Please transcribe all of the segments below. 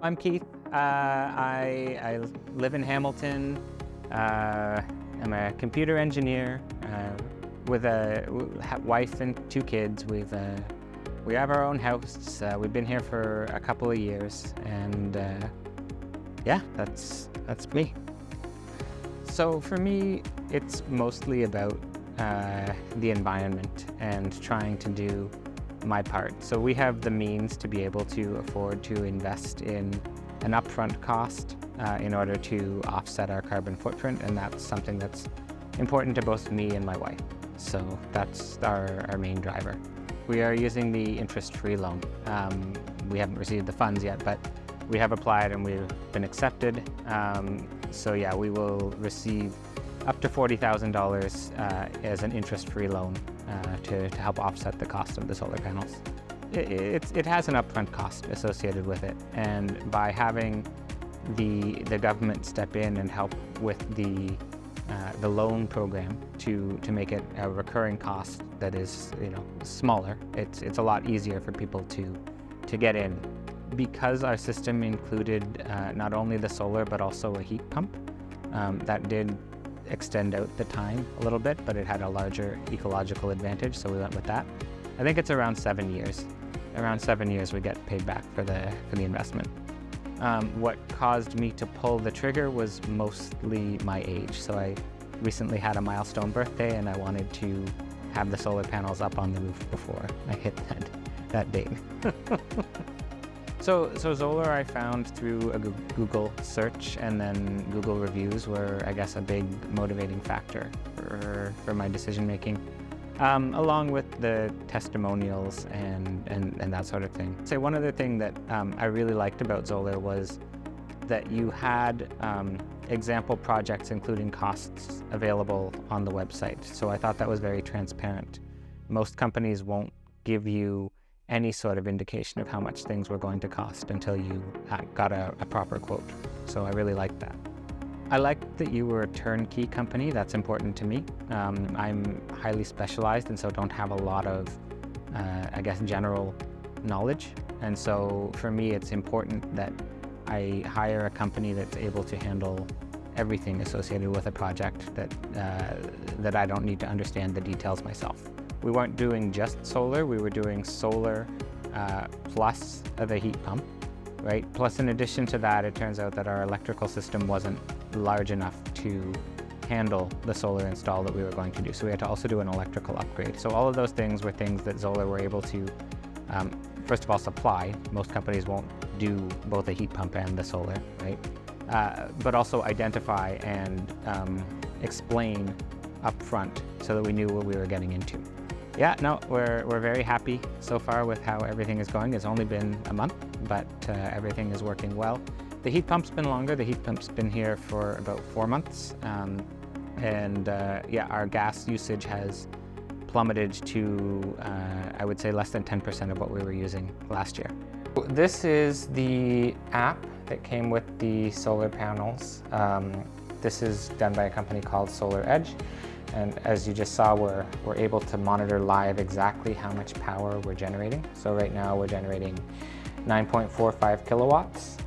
I'm Keith. I live in Hamilton. I'm a computer engineer with a wife and 2 kids. We have our own house. We've been here for a couple of years, and yeah, that's me. So for me, it's mostly about the environment and trying to do my part. So we have the means to be able to afford to invest in an upfront cost in order to offset our carbon footprint, and that's something that's important to both me and my wife. So that's our main driver. We are using the interest-free loan. We haven't received the funds yet, but we have applied and we've been accepted. So yeah, we will receive up to $40,000 as an interest-free loan to help offset the cost of the solar panels. It has an upfront cost associated with it, and by having the government step in and help with the loan program to make it a recurring cost that is, smaller, it's a lot easier for people to get in. Because our system included not only the solar but also a heat pump, that did extend out the time a little bit, but it had a larger ecological advantage, so we went with that. I think it's around 7 years. Around 7 years we get paid back for the investment. What caused me to pull the trigger was mostly my age. So I recently had a milestone birthday and I wanted to have the solar panels up on the roof before I hit that date. So XOLAR I found through a Google search, and then Google reviews were, I guess, a big motivating factor for my decision making, along with the testimonials and that sort of thing. So one other thing that I really liked about XOLAR was that you had example projects including costs available on the website. So I thought that was very transparent. Most companies won't give you any sort of indication of how much things were going to cost until you got a proper quote. So I really liked that. I liked that you were a turnkey company. That's important to me. I'm highly specialized and so don't have a lot of, I guess, general knowledge. And so for me, it's important that I hire a company that's able to handle everything associated with a project that I don't need to understand the details myself. We weren't doing just solar, we were doing solar plus the heat pump, right? Plus, in addition to that, it turns out that our electrical system wasn't large enough to handle the solar install that we were going to do. So we had to also do an electrical upgrade. So all of those things were things that XOLAR were able to, first of all, supply. Most companies won't do both the heat pump and the solar, right? But also identify and explain upfront so that we knew what we were getting into. Yeah, no, we're very happy so far with how everything is going. It's only been a month, but everything is working well. The heat pump's been longer. The heat pump's been here for about 4 months. Yeah, our gas usage has plummeted to, I would say, less than 10% of what we were using last year. This is the app that came with the solar panels. This is done by a company called SolarEdge. And as you just saw, we're able to monitor live exactly how much power we're generating. So right now we're generating 9.45 kilowatts.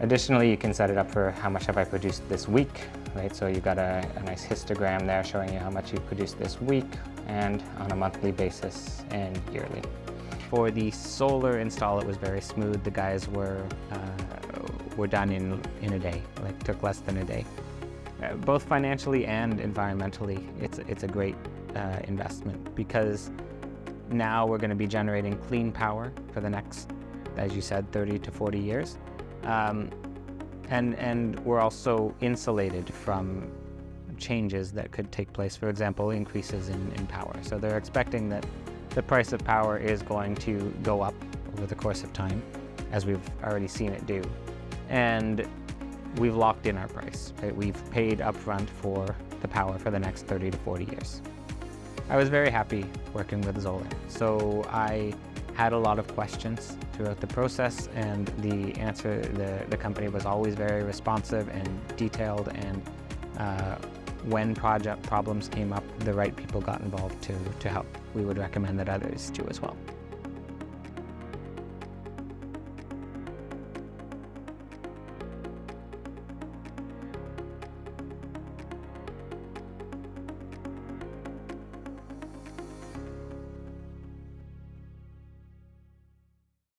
Additionally, you can set it up for how much have I produced this week, right? So you've got a nice histogram there showing you how much you've produced this week and on a monthly basis and yearly. For the solar install, it was very smooth. The guys were done in a day, like took less than a day. Both financially and environmentally, it's a great investment, because now we're going to be generating clean power for the next, as you said, 30 to 40 years. And we're also insulated from changes that could take place, for example, increases in power. So they're expecting that the price of power is going to go up over the course of time, as we've already seen it do. And we've locked in our price, right? We've paid upfront for the power for the next 30 to 40 years. I was very happy working with XOLAR. So I had a lot of questions throughout the process, and the answer, the company was always very responsive and detailed, and when project problems came up, the right people got involved to help. We would recommend that others do as well.